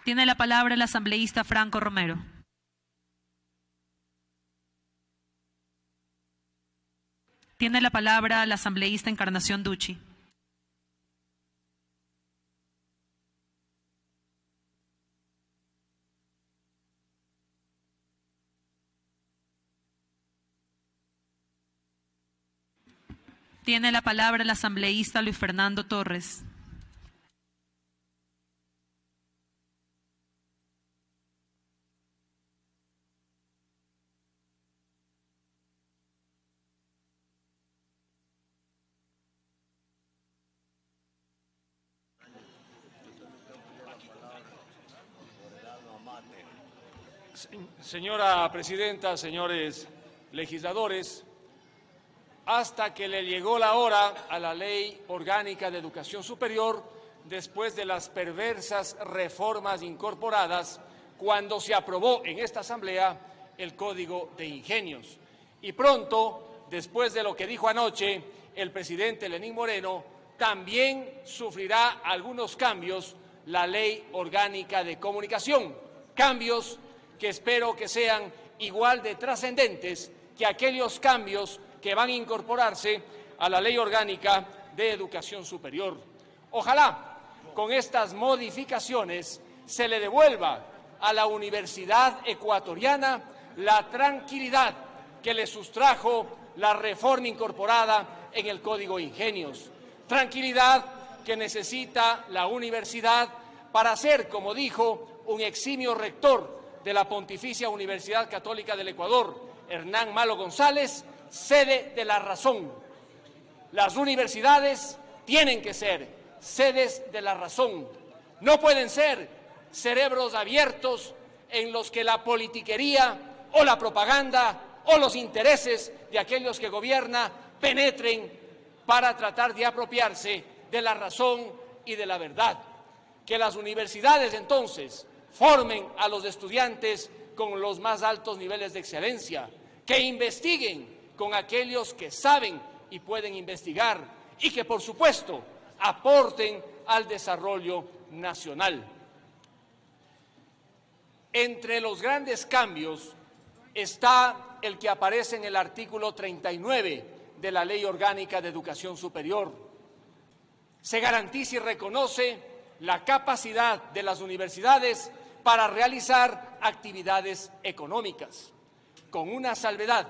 Tiene la palabra el asambleísta Franco Romero. Tiene la palabra la asambleísta Encarnación Ducci. Tiene la palabra el asambleísta Luis Fernando Torres. Señora presidenta, señores legisladores, hasta que le llegó la hora a la Ley Orgánica de Educación Superior, después de las perversas reformas incorporadas, cuando se aprobó en esta Asamblea el Código de Ingenios. Y pronto, después de lo que dijo anoche el presidente Lenín Moreno, también sufrirá algunos cambios la Ley Orgánica de Comunicación, cambios que espero que sean igual de trascendentes que aquellos cambios que van a incorporarse a la Ley Orgánica de Educación Superior. Ojalá con estas modificaciones se le devuelva a la Universidad Ecuatoriana la tranquilidad que le sustrajo la reforma incorporada en el Código Ingenios. Tranquilidad que necesita la universidad para ser, como dijo un eximio rector de la Pontificia Universidad Católica del Ecuador, Hernán Malo González, sede de la razón. Las universidades tienen que ser sedes de la razón. No pueden ser cerebros abiertos en los que la politiquería o la propaganda o los intereses de aquellos que gobiernan penetren para tratar de apropiarse de la razón y de la verdad. Que las universidades entonces formen a los estudiantes con los más altos niveles de excelencia, que investiguen con aquellos que saben y pueden investigar y que, por supuesto, aporten al desarrollo nacional. Entre los grandes cambios está el que aparece en el artículo 39 de la Ley Orgánica de Educación Superior. Se garantiza y reconoce la capacidad de las universidades para realizar actividades económicas, con una salvedad,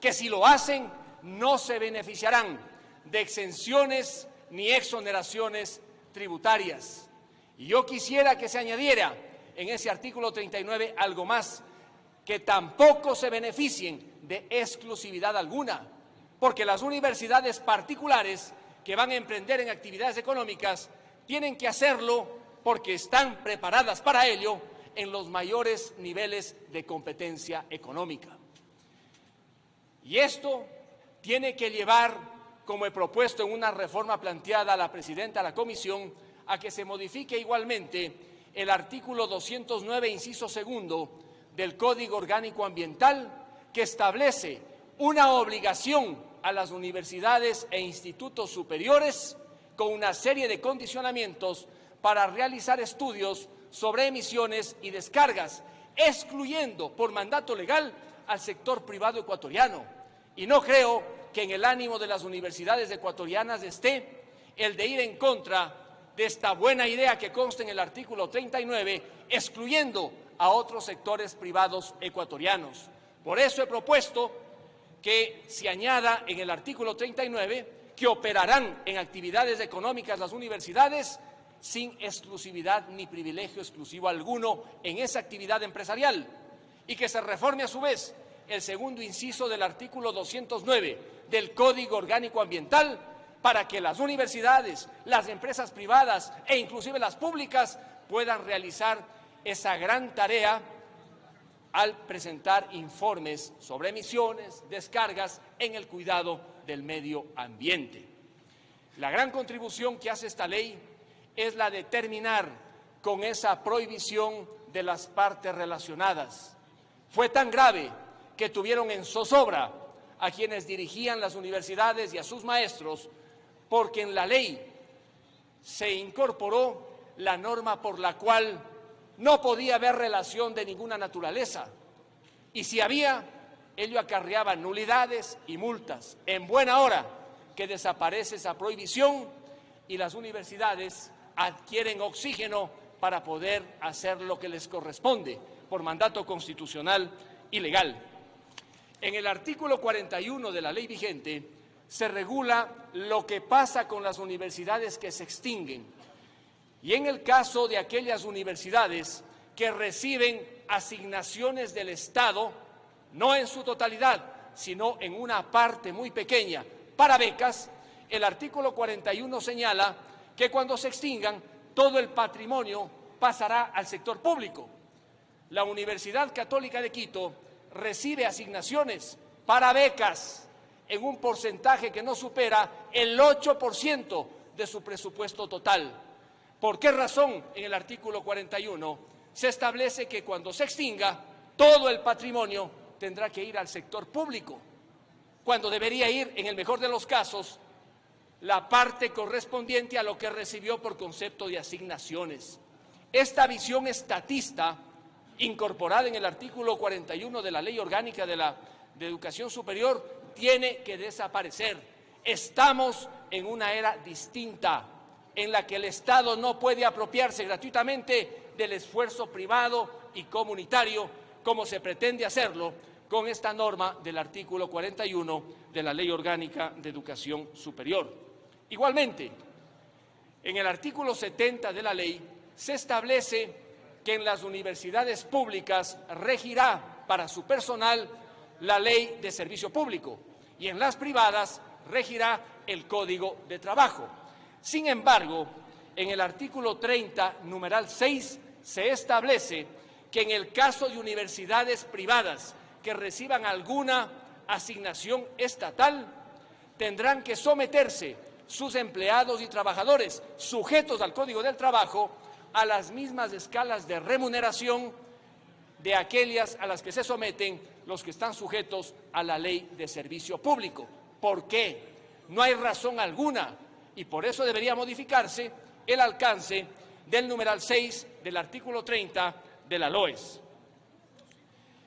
que si lo hacen no se beneficiarán de exenciones ni exoneraciones tributarias. Y yo quisiera que se añadiera en ese artículo 39 algo más, que tampoco se beneficien de exclusividad alguna, porque las universidades particulares que van a emprender en actividades económicas tienen que hacerlo porque están preparadas para ello en los mayores niveles de competencia económica. Y esto tiene que llevar, como he propuesto en una reforma planteada a la presidenta de la Comisión, a que se modifique igualmente el artículo 209, inciso segundo, del Código Orgánico Ambiental, que establece una obligación a las universidades e institutos superiores con una serie de condicionamientos para realizar estudios sobre emisiones y descargas, excluyendo por mandato legal al sector privado ecuatoriano. Y no creo que en el ánimo de las universidades ecuatorianas esté el de ir en contra de esta buena idea que consta en el artículo 39, excluyendo a otros sectores privados ecuatorianos. Por eso he propuesto que se añada en el artículo 39 que operarán en actividades económicas las universidades sin exclusividad ni privilegio exclusivo alguno en esa actividad empresarial, y que se reforme a su vez el segundo inciso del artículo 209 del Código Orgánico Ambiental para que las universidades, las empresas privadas e inclusive las públicas puedan realizar esa gran tarea al presentar informes sobre emisiones, descargas en el cuidado del medio ambiente. La gran contribución que hace esta ley es la de terminar con esa prohibición de las partes relacionadas. Fue tan grave que tuvieron en zozobra a quienes dirigían las universidades y a sus maestros, porque en la ley se incorporó la norma por la cual no podía haber relación de ninguna naturaleza. Y si había, ello acarreaba nulidades y multas. En buena hora que desaparece esa prohibición y las universidades adquieren oxígeno para poder hacer lo que les corresponde por mandato constitucional y legal. En el artículo 41 de la ley vigente se regula lo que pasa con las universidades que se extinguen. Y en el caso de aquellas universidades que reciben asignaciones del Estado, no en su totalidad, sino en una parte muy pequeña, para becas, el artículo 41 señala que cuando se extingan, todo el patrimonio pasará al sector público. La Universidad Católica de Quito recibe asignaciones para becas en un porcentaje que no supera el 8% de su presupuesto total. ¿Por qué razón en el artículo 41 se establece que cuando se extinga, todo el patrimonio tendrá que ir al sector público, cuando debería ir, en el mejor de los casos, la parte correspondiente a lo que recibió por concepto de asignaciones? Esta visión estatista, incorporada en el artículo 41 de la Ley Orgánica de Educación Superior, tiene que desaparecer. Estamos en una era distinta, en la que el Estado no puede apropiarse gratuitamente del esfuerzo privado y comunitario, como se pretende hacerlo con esta norma del artículo 41 de la Ley Orgánica de Educación Superior. Igualmente, en el artículo 70 de la ley se establece que en las universidades públicas regirá para su personal la Ley de Servicio Público y en las privadas regirá el Código de Trabajo. Sin embargo, en el artículo 30, numeral 6, se establece que en el caso de universidades privadas que reciban alguna asignación estatal, tendrán que someterse sus empleados y trabajadores sujetos al Código del Trabajo a las mismas escalas de remuneración de aquellas a las que se someten los que están sujetos a la Ley de Servicio Público. ¿Por qué? No hay razón alguna y por eso debería modificarse el alcance del numeral 6 del artículo 30 de la LOES.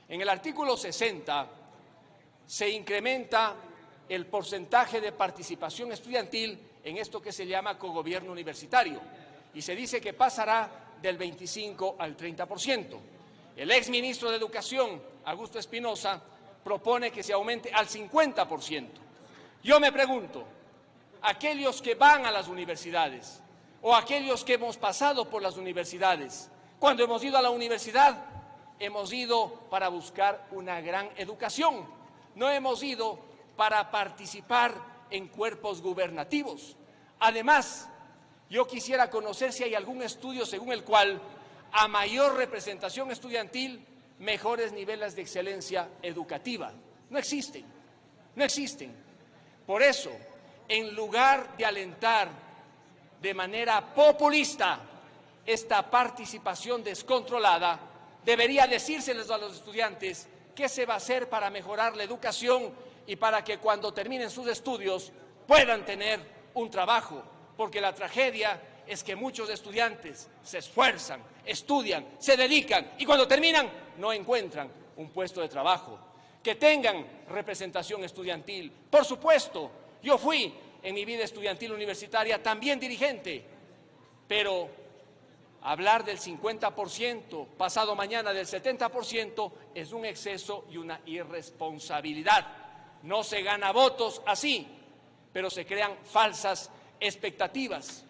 En el artículo 60 se incrementa el porcentaje de participación estudiantil en esto que se llama cogobierno universitario y se dice que pasará del 25 al 30%. El exministro de Educación, Augusto Espinosa, propone que se aumente al 50%. Yo me pregunto, aquellos que van a las universidades o aquellos que hemos pasado por las universidades, cuando hemos ido a la universidad, hemos ido para buscar una gran educación, no hemos ido para participar en cuerpos gubernativos. Además, yo quisiera conocer si hay algún estudio según el cual a mayor representación estudiantil, mejores niveles de excelencia educativa. No existen, no existen. Por eso, en lugar de alentar de manera populista esta participación descontrolada, debería decírseles a los estudiantes qué se va a hacer para mejorar la educación y para que cuando terminen sus estudios puedan tener un trabajo, porque la tragedia es que muchos estudiantes se esfuerzan, estudian, se dedican y cuando terminan no encuentran un puesto de trabajo. Que tengan representación estudiantil. Por supuesto, yo fui en mi vida estudiantil universitaria también dirigente, pero hablar del 50%, pasado mañana del 70%, es un exceso y una irresponsabilidad. No se gana votos así, pero se crean falsas expectativas.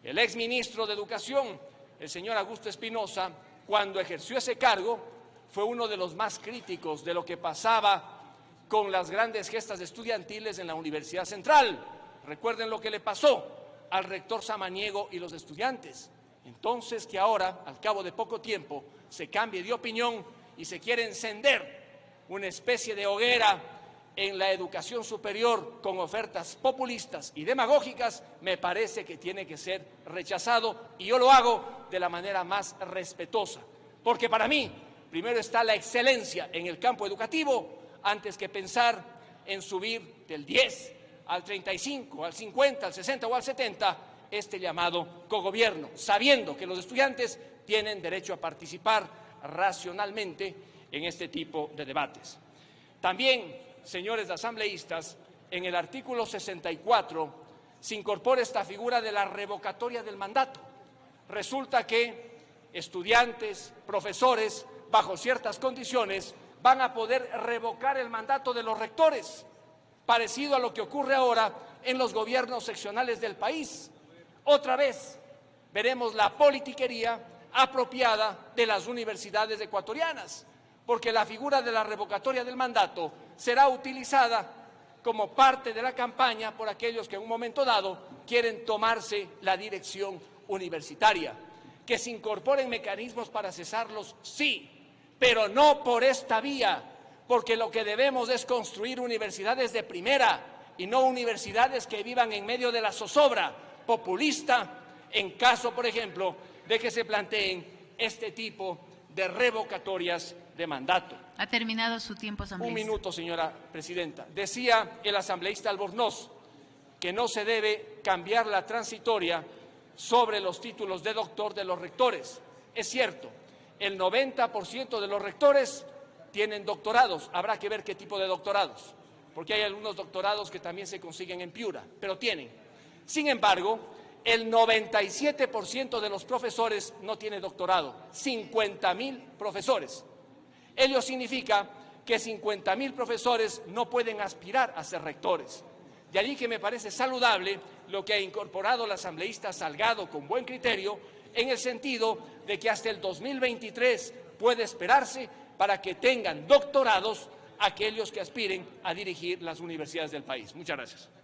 El exministro de Educación, el señor Augusto Espinosa, cuando ejerció ese cargo, fue uno de los más críticos de lo que pasaba con las grandes gestas estudiantiles en la Universidad Central. Recuerden lo que le pasó al rector Samaniego y los estudiantes. Entonces, que ahora, al cabo de poco tiempo, se cambie de opinión y se quiere encender una especie de hoguera en la educación superior con ofertas populistas y demagógicas, me parece que tiene que ser rechazado y yo lo hago de la manera más respetuosa. Porque para mí, primero está la excelencia en el campo educativo antes que pensar en subir del 10 al 35, al 50, al 60 o al 70 este llamado cogobierno, sabiendo que los estudiantes tienen derecho a participar racionalmente en este tipo de debates. También, señores asambleístas, en el artículo 64 se incorpora esta figura de la revocatoria del mandato. Resulta que estudiantes, profesores, bajo ciertas condiciones, van a poder revocar el mandato de los rectores, parecido a lo que ocurre ahora en los gobiernos seccionales del país. Otra vez veremos la politiquería apropiada de las universidades ecuatorianas, porque la figura de la revocatoria del mandato será utilizada como parte de la campaña por aquellos que en un momento dado quieren tomarse la dirección universitaria. Que se incorporen mecanismos para cesarlos, sí, pero no por esta vía, porque lo que debemos es construir universidades de primera y no universidades que vivan en medio de la zozobra populista en caso, por ejemplo, de que se planteen este tipo de revocatorias de mandato. Ha terminado su tiempo, asambleísta. Un minuto, señora presidenta. Decía el asambleísta Albornoz que no se debe cambiar la transitoria sobre los títulos de doctor de los rectores. Es cierto, el 90% de los rectores tienen doctorados. Habrá que ver qué tipo de doctorados, porque hay algunos doctorados que también se consiguen en Piura, pero tienen. Sin embargo, el 97% de los profesores no tiene doctorado, 50.000 profesores. Ello significa que 50.000 profesores no pueden aspirar a ser rectores. De allí que me parece saludable lo que ha incorporado el asambleísta Salgado con buen criterio, en el sentido de que hasta el 2023 puede esperarse para que tengan doctorados aquellos que aspiren a dirigir las universidades del país. Muchas gracias.